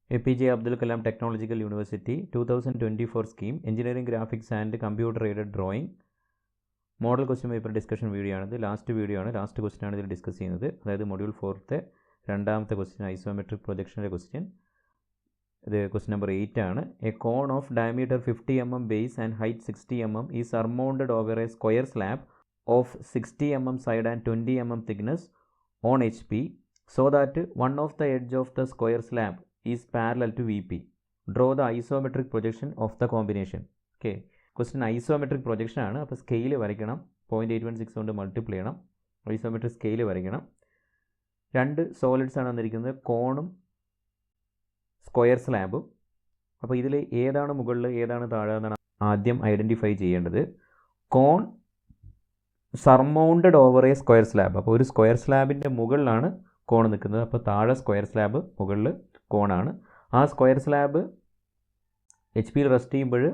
APJ Abdul Kalam Technological University 2024 scheme Engineering Graphics and Computer Aided Drawing model question paper discussion video ആണിത്. Last question ആണ് ഇതിൽ discuss ചെയ്യുന്നത്. അതായത് module 4ത്തെ രണ്ടാമത്തെ ക്വസ്റ്റ്യൻ, ഐസോമെട്രിക് പ്രൊജക്ഷൻ്റെ ക്വസ്റ്റ്യൻ. ഇത് ക്വസ്റ്റ്യൻ നമ്പർ 8 ആണ്. A cone of diameter 50 mm base and height 60 mm is surmounted over a square slab of 60 mm side and 20 mm thickness on HP so that one of the edge of the square slab is parallel to VP. Draw the isometric projection of the combination. Okay. Question isometric projection ആണ്. അപ്പോൾ scale വരയ്ക്കണം. 0.816 കൊണ്ട് multiply ചെയ്യണം. Isometric scale വരയ്ക്കണം. രണ്ട് solids ആണ് വന്നിരിക്കുന്നത്, കോണും സ്ക്വയർ സ്ലാബും. അപ്പോൾ ഇതിൽ ഏതാണ് മുകളിൽ ഏതാണ് താഴെ എന്നാണ് ആദ്യം ഐഡൻറ്റിഫൈ ചെയ്യേണ്ടത്. കോൺ സർമൗണ്ടഡ് ഓവർ എ സ്ക്വയർ സ്ലാബ്. അപ്പോൾ ഒരു സ്ക്വയർ സ്ലാബിൻ്റെ മുകളിലാണ് കോൺ നിൽക്കുന്നത്. അപ്പോൾ താഴെ സ്ക്വയർ സ്ലാബ്, മുകളിൽ കോണാണ്. ആ സ്ക്വയർ സ്ലാബ് HP റെസ്റ്റ് ചെയ്യുമ്പോൾ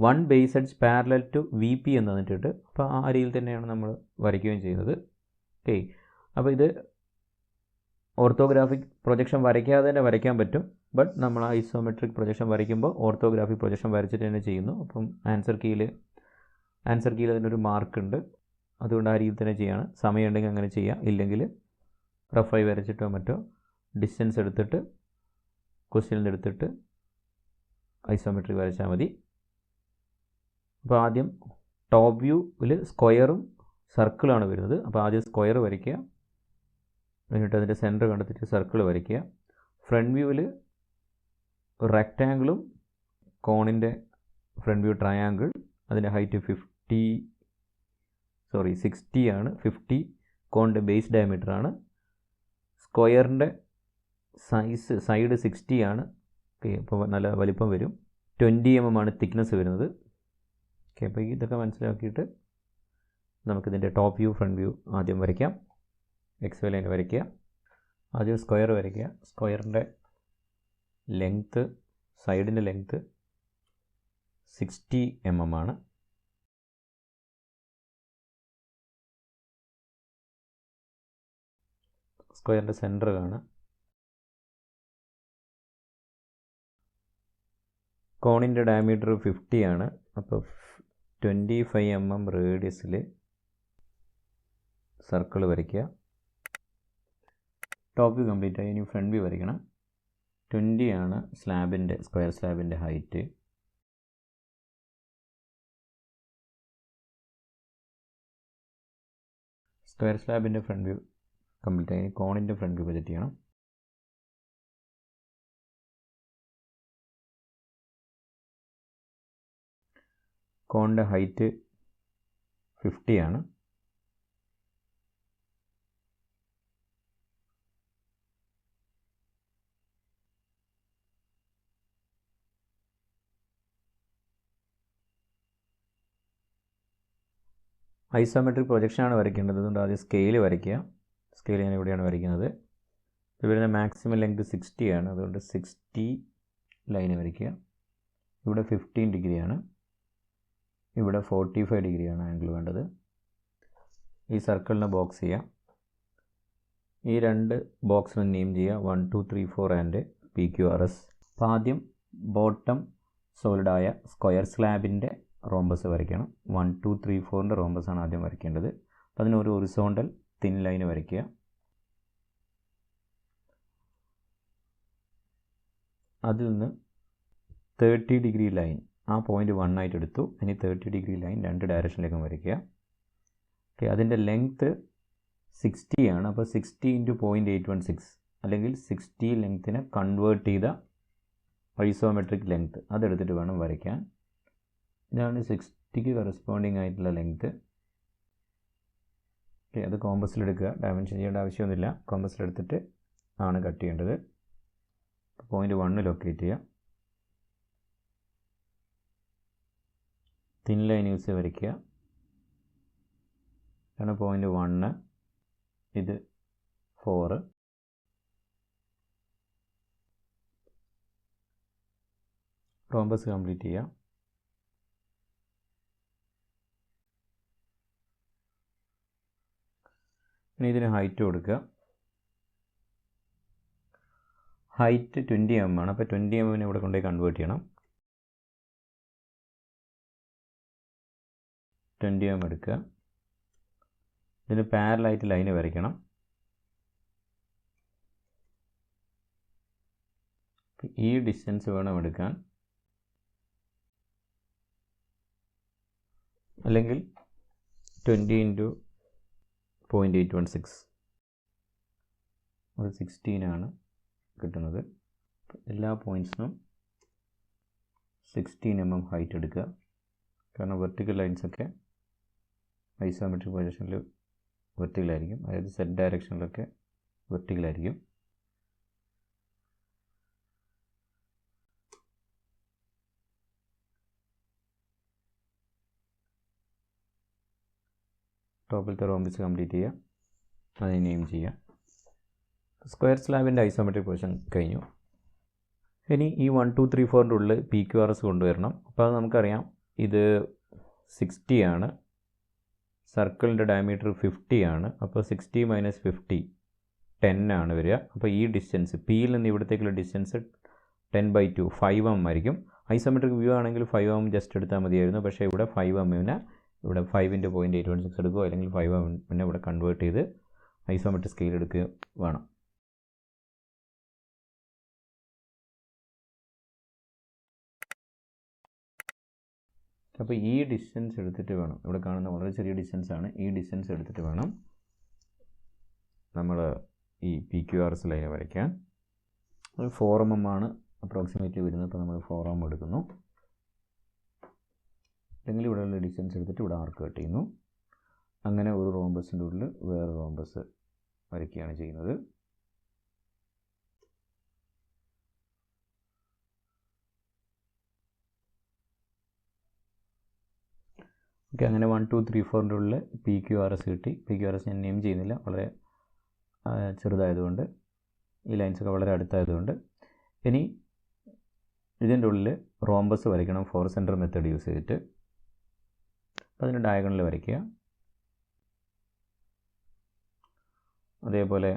1 base edge parallel to VP എന്ന് തന്നിട്ടുണ്ട്. അപ്പോൾ ആ രീതിയിൽ തന്നെയാണ് നമ്മൾ വരയ്ക്കുകയും ചെയ്യുന്നത്. ഓക്കെ. അപ്പോൾ ഇത് ഓർത്തോഗ്രാഫിക് പ്രൊജക്ഷൻ വരയ്ക്കാതെ തന്നെ വരയ്ക്കാൻ പറ്റും. ബട്ട് നമ്മൾ ഐസോമെട്രിക് പ്രൊജക്ഷൻ വരയ്ക്കുമ്പോൾ ഓർത്തോഗ്രാഫിക് പ്രൊജക്ഷൻ വരച്ചിട്ട് തന്നെ ചെയ്യുന്നു. അപ്പം ആൻസർ കീയിൽ അതിനൊരു മാർക്കുണ്ട്. അതുകൊണ്ട് ആ രീതിയിൽ തന്നെ ചെയ്യാണ്. സമയമുണ്ടെങ്കിൽ അങ്ങനെ ചെയ്യാം. ഇല്ലെങ്കിൽ റഫായി വരച്ചിട്ടോ മറ്റോ ഡിസ്റ്റൻസ് എടുത്തിട്ട് ക്വസ്റ്റ്യനിൽ എടുത്തിട്ട് ഐസോമെട്രിക് വരച്ചാൽ മതി. അപ്പോൾ ആദ്യം ടോപ്പ് വ്യൂവിൽ സ്ക്വയറും സർക്കിളാണ് വരുന്നത്. അപ്പോൾ ആദ്യം സ്ക്വയർ വരയ്ക്കുക, എന്നിട്ട് അതിൻ്റെ സെൻറ്റർ കണ്ടെത്തിയിട്ട് സർക്കിൾ വരയ്ക്കുക. ഫ്രണ്ട് വ്യൂവിൽ റെക്റ്റാങ്കിളും കോണിൻ്റെ ഫ്രണ്ട് വ്യൂ ട്രയാങ്കിൾ, അതിൻ്റെ ഹൈറ്റ് 60 ആണ്. 50 കോണിൻ്റെ ബേസ് ഡയമീറ്റർ ആണ്. സ്ക്വയറിൻ്റെ സൈഡ് 60 ആണ്. ഓക്കെ. അപ്പോൾ നല്ല വലിപ്പം വരും. 20 mm ആണ് തിക്നെസ് വരുന്നത്. ഓക്കെ. അപ്പോൾ ഇതൊക്കെ മനസ്സിലാക്കിയിട്ട് നമുക്കിതിൻ്റെ ടോപ്പ് വ്യൂ ഫ്രണ്ട് വ്യൂ ആദ്യം വരയ്ക്കാം. XY ലൈൻ വരയ്ക്കുക. ആദ്യം സ്ക്വയർ വരയ്ക്കുക. സ്ക്വയറിൻ്റെ ലെങ്ത്ത്, സൈഡിൻ്റെ ലെങ്ത്ത് 60 mm ആണ്. സ്ക്വയറിൻ്റെ സെൻറ്റർ കാണാം. കോണിൻ്റെ ഡയമീറ്റർ 50 ആണ്. അപ്പോൾ 25 mm റേഡിയസിൽ സർക്കിൾ വരയ്ക്കുക. ടോപ്പ് വ്യൂ കംപ്ലീറ്റ് ആയി. ഇനി ഫ്രണ്ട് വ്യൂ വരയ്ക്കണം. 20 ആണ് സ്ക്വയർ സ്ലാബിൻ്റെ ഹൈറ്റ്. സ്ക്വയർ സ്ലാബിൻ്റെ ഫ്രണ്ട് വ്യൂ കംപ്ലീറ്റ് ആയി. കോണിൻ്റെ ഫ്രണ്ട് വ്യൂ പ്രൊജക്റ്റ് ചെയ്യണം. കോണിൻ്റെ ഹൈറ്റ് 50 ആണ്. ഐസോമെട്രിക് പ്രൊജക്ഷനാണ് വരയ്ക്കേണ്ടത്. അതുകൊണ്ട് ആദ്യം സ്കെയിൽ വരയ്ക്കുക. സ്കെയിൽ ഞാൻ ഇവിടെയാണ് വരയ്ക്കുന്നത്. ഇത് വരുന്ന മാക്സിമം ലെങ്ത് 60 ആണ്. അതുകൊണ്ട് 60 ലൈന് വരയ്ക്കുക. ഇവിടെ 15 ഡിഗ്രിയാണ്. ഇവിടെ 45 ഡിഗ്രിയാണ് ആംഗിൾ വേണ്ടത്. ഈ സർക്കിളിനെ ബോക്സ് ചെയ്യാം. ഈ രണ്ട് ബോക്സിന് നെയിം ചെയ്യുക. 1 2 3 4 ആൻഡ് PQRS. അപ്പോൾ ആദ്യം ബോട്ടം സോളിഡായ സ്ക്വയർ സ്ലാബിൻ്റെ റോംബസ് വരയ്ക്കണം. 1 2 3 4ൻ്റെ റോംബസാണ് ആദ്യം വരയ്ക്കേണ്ടത്. അപ്പോൾ അതിനൊരു ഹൊറിസോണ്ടൽ തിൻ ലൈന് വരയ്ക്കുക. അതിൽ നിന്ന് 30 ഡിഗ്രി ലൈൻ ആ പോയിൻ്റ് 1 ആയിട്ട് എടുത്തു. ഇനി 30 ഡിഗ്രി ലൈൻ രണ്ട് ഡയറക്ഷനിലേക്കും വരയ്ക്കുക. ഓക്കെ. അതിൻ്റെ ലെങ്ത്ത് 60 ആണ്. അപ്പോൾ 60 × 0.816 അല്ലെങ്കിൽ 60 ലെങ്ത്തിനെ കൺവേർട്ട് ചെയ്ത ഐസോമെട്രിക് ലെങ്ത്ത് അതെടുത്തിട്ട് വേണം വരയ്ക്കാൻ. ഇതാണ് 60ക്ക് കറസ്പോണ്ടിങ് ആയിട്ടുള്ള ലെങ്ത്ത്. ഓക്കെ. അത് കോമ്പസിലെടുക്കുക. ഡയമെൻഷൻ ചെയ്യേണ്ട ആവശ്യമൊന്നുമില്ല. കോമ്പസിലെടുത്തിട്ട് ആണ് കട്ട് ചെയ്യേണ്ടത്. പോയിൻ്റ് 1 ലൊക്കേറ്റ് ചെയ്യുക. തിൻ ലൈൻ യൂസ് വരയ്ക്കുക. ഇതാണ് പോയിൻ്റ് 1. ഇത് 4. റോംബസ് കംപ്ലീറ്റ് ചെയ്യുക. ഇനി ഇതിന് ഹൈറ്റ് കൊടുക്കുക. ഹൈറ്റ് 20 mm ആണ്. അപ്പോൾ 20 mm ഇവിടെ കൊണ്ടുപോയി കൺവേർട്ട് ചെയ്യണം. 20 mm എടുക്കുക. ഇതിന് പാരലായിട്ട് ലൈന് വരയ്ക്കണം. ഈ ഡിസ്റ്റൻസ് വേണം എടുക്കാൻ, അല്ലെങ്കിൽ 20 × 0.816 അത് 16 ആണ് കിട്ടുന്നത്. എല്ലാ പോയിൻറ്റ്സിനും 16 mm ഹൈറ്റ് എടുക്കുക. കാരണം വെർട്ടിക്കൽ ലൈൻസൊക്കെ ഐസോമെട്രിക് പൊസിഷനിൽ വെർട്ടിക്കലായിരിക്കും, അതായത് സെറ്റ് ഡയറക്ഷനിലൊക്കെ വെർട്ടിക്കലായിരിക്കും. ടോപ്പിലത്തെ റോംബസ് കംപ്ലീറ്റ് ചെയ്യുക, അതിനെ നെയിം ചെയ്യുക. സ്ക്വയർ സ്ലാബിൻ്റെ ഐസോമെട്രിക് പൊസിഷൻ കഴിഞ്ഞു. ഇനി ഈ 1 2 3 4ൻ്റെ ഉള്ളിൽ PQRS കൊണ്ടുവരണം. അപ്പോൾ അത് നമുക്കറിയാം, ഇത് 60 ആണ്, സർക്കിളിൻ്റെ ഡയമീറ്റർ 50 ആണ്. അപ്പോൾ 60 - 50 10 ആണ് വരിക. അപ്പോൾ ഈ ഡിസ്റ്റൻസ് പിയിൽ നിന്ന് ഇവിടത്തേക്കുള്ള ഡിസ്റ്റൻസ് 10/2 5 mm ആയിരിക്കും. ഐസോമെട്രിക് വ്യൂ ആണെങ്കിൽ 5 mm ജസ്റ്റ് എടുത്താൽ മതിയായിരുന്നു. പക്ഷേ ഇവിടെ 5 mm ഇവിടെ 5 × 0.816 എടുക്കുക, അല്ലെങ്കിൽ 5 mm ഇവിടെ കൺവേർട്ട് ചെയ്ത് ഐസോമെട്രിക് സ്കെയിൽ എടുക്കുക വേണം. അപ്പോൾ ഈ ഡിസ്റ്റൻസ് എടുത്തിട്ട് വേണം, ഇവിടെ കാണുന്ന വളരെ ചെറിയ ഡിസ്റ്റൻസ് ആണ്, ഈ ഡിസ്റ്റൻസ് എടുത്തിട്ട് വേണം നമ്മൾ ഈ PQRS ലൈൻ വരയ്ക്കാൻ. 4 mm ആണ് അപ്രോക്സിമേറ്റ്ലി വരുന്നത്. അപ്പോൾ നമ്മൾ 4 mm എടുക്കുന്നു, അല്ലെങ്കിൽ ഇവിടെയുള്ള ഡിസ്റ്റൻസ് എടുത്തിട്ട് ഇവിടെ ആർക്ക് കട്ട് ചെയ്യുന്നു. അങ്ങനെ ഒരു റോംബസിൻ്റെ ഉള്ളിൽ വേറെ റോംബസ് വരയ്ക്കുകയാണ് ചെയ്യുന്നത്. ഓക്കെ, അങ്ങനെ 1 2 3 4ൻ്റെ ഉള്ളിൽ PQRS കിട്ടി. PQRS ഞാൻ നെയിം ചെയ്യുന്നില്ല, വളരെ ചെറുതായതുകൊണ്ട്, ഈ ലൈൻസൊക്കെ വളരെ അടുത്തായതുകൊണ്ട്. ഇനി ഇതിൻ്റെ ഉള്ളിൽ റോംബസ് വരയ്ക്കണം, 4 സെൻറ്റർ മെത്തേഡ് യൂസ് ചെയ്തിട്ട്. അപ്പോൾ അതിന് ഡയഗണൽ വരയ്ക്കുക. അതേപോലെ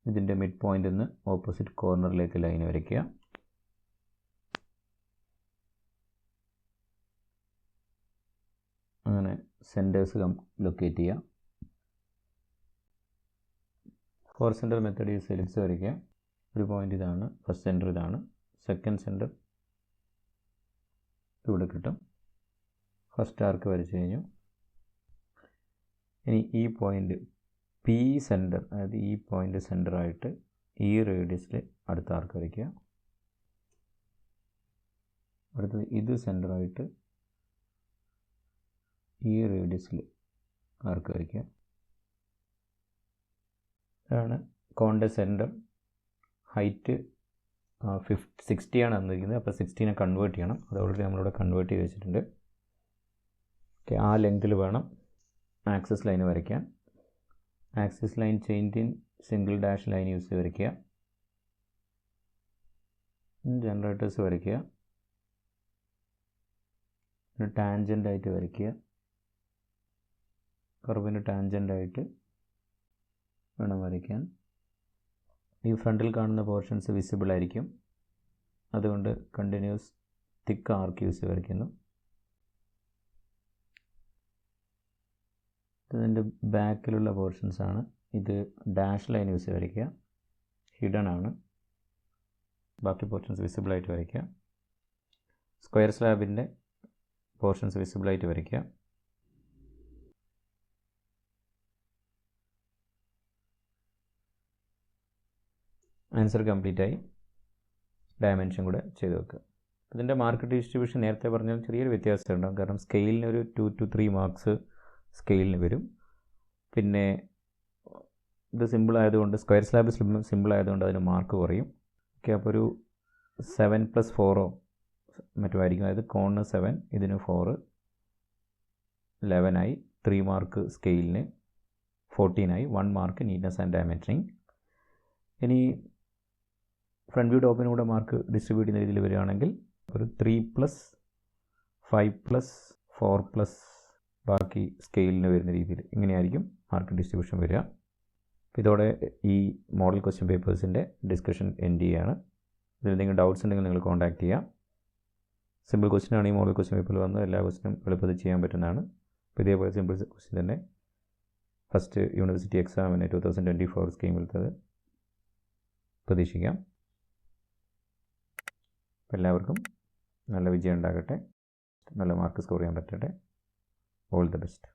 ഇതിൻ്റെ മിഡ് പോയിൻ്റിൽ നിന്ന് ഓപ്പോസിറ്റ് കോർണറിലേക്ക് ലൈൻ വരയ്ക്കുക. അങ്ങനെ സെൻറ്റേഴ്സ് ലൊക്കേറ്റ് ചെയ്യുക. 4 സെൻറ്റർ മെത്തേഡ് യൂസ് എലിപ്സ് വരയ്ക്കുക. ഒരു പോയിൻ്റ് ഇതാണ്, ഫസ്റ്റ് സെൻറ്റർ ഇതാണ്, സെക്കൻഡ് സെൻറ്റർ ഇവിടെ കിട്ടും. ഫസ്റ്റ് ആർക്ക് വരച്ച് കഴിഞ്ഞു. ഇനി ഈ പോയിൻ്റ് P സെൻറ്റർ, അതായത് ഈ പോയിൻ്റ് സെൻറ്ററായിട്ട് ഈ റേഡിയസിൽ അടുത്ത ആർക്ക് വരയ്ക്കുക. അടുത്തത് ഇത് സെൻറ്ററായിട്ട് ഈ റേഡിയസിൽ ആർക്ക് വരയ്ക്കുക. ഇതാണ് കോണിൻ്റെ സെൻറ്റർ. ഹൈറ്റ് 60 ആണ് തന്നിരിക്കുന്നത്. അപ്പോൾ 60നെ കൺവേർട്ട് ചെയ്യണം. അത് ഓൾറെഡി നമ്മളിവിടെ കൺവേർട്ട് ചെയ്ത് വെച്ചിട്ടുണ്ട്. ഓക്കെ, ആ ലെങ്തിൽ വേണം ആക്സിസ് ലൈൻ വരയ്ക്കാൻ. Axis line change in single dash line use ചെയ്ത് വരയ്ക്കുക. ജനറേറ്റേഴ്സ് വരയ്ക്കുക. പിന്നെ ടാൻജൻ്റായിട്ട് വരയ്ക്കുക. കർവിന് ടാൻജൻ്റായിട്ട് വേണം വരയ്ക്കാൻ. ഈ ഫ്രണ്ടിൽ കാണുന്ന പോർഷൻസ് വിസിബിൾ ആയിരിക്കും, അതുകൊണ്ട് കണ്ടിന്യൂസ് തിക്ക് ആർക്ക് യൂസ് ചെയ്ത് വരയ്ക്കുന്നു. ഇതിൻ്റെ ബാക്കിലുള്ള പോർഷൻസാണ്. ഇത് ഡാഷ് ലൈൻ യൂസ് ചെയ്ത് വരയ്ക്കുക, ഹിഡൻ ആണ്. ബാക്കി പോർഷൻസ് വിസിബിളായിട്ട് വരയ്ക്കുക. സ്ക്വയർ സ്ലാബിൻ്റെ പോർഷൻസ് വിസിബിളായിട്ട് വരയ്ക്കുക. ആൻസർ കംപ്ലീറ്റ് ആയി. ഡയമെൻഷൻ കൂടെ ചെയ്ത് വെക്കുക. ഇതിൻ്റെ മാർക്ക് ഡിസ്ട്രിബ്യൂഷൻ നേരത്തെ പറഞ്ഞാൽ ചെറിയൊരു വ്യത്യാസം ഉണ്ടാകും. കാരണം സ്കെയിലിന് ഒരു 2 to 3 മാർക്സ് സ്കെയിലിന് വരും. പിന്നെ ഇത് സിമ്പിൾ ആയതുകൊണ്ട്, സ്ക്വയർ സ്ലാബ് സിമ്പിൾ ആയതുകൊണ്ട് അതിന് മാർക്ക് കുറയും. ഓക്കെ, അപ്പോൾ ഒരു 7 + 4 മറ്റും ആയിരിക്കും. അതായത് കോണിന് 7, ഇതിന് 4, 11 ആയി. 3 മാർക്ക് സ്കെയിലിന് 14 ആയി. 1 മാർക്ക് നീറ്റ്നെസ് ആൻഡ് ഡയമെൻഷനിങ്. ഇനി ഫ്രണ്ട് വ്യൂ ടോപ്പിനും കൂടെ മാർക്ക് ഡിസ്ട്രിബ്യൂട്ട് ചെയ്യുന്ന രീതിയിൽ വരികയാണെങ്കിൽ ഒരു 3 + 5 + 4 + ബാക്കി സ്കെയിലിന് വരുന്ന രീതിയിൽ ഇങ്ങനെയായിരിക്കും മാർക്ക് ഡിസ്ട്രിബ്യൂഷൻ വരിക. ഇതോടെ ഈ മോഡൽ ക്വസ്റ്റ്യൻ പേപ്പേഴ്സിൻ്റെ ഡിസ്കഷൻ എൻഡ് ചെയ്യുകയാണ്. ഇതിൽ എന്തെങ്കിലും ഡൗട്ട്സ് ഉണ്ടെങ്കിൽ നിങ്ങൾ കോൺടാക്ട് ചെയ്യാം. സിമ്പിൾ ക്വസ്റ്റ്യൻ ആണ് ഈ മോഡൽ ക്വസ്റ്റ്യൻ പേപ്പറിൽ വന്ന് എല്ലാ ക്വസ്റ്റ്യനും എളുപ്പത്തിൽ ചെയ്യാൻ പറ്റുന്നതാണ്. അപ്പോൾ ഇതേപോലെ സിമ്പിൾ ക്വസ്റ്റ്യൻ തന്നെ ഫസ്റ്റ് യൂണിവേഴ്സിറ്റി എക്സാമിന് 2024 സ്കീമിലത്തത് പ്രതീക്ഷിക്കാം. എല്ലാവർക്കും നല്ല വിജയം ഉണ്ടാകട്ടെ, നല്ല മാർക്ക് സ്കോർ ചെയ്യാൻ പറ്റട്ടെ. All the best.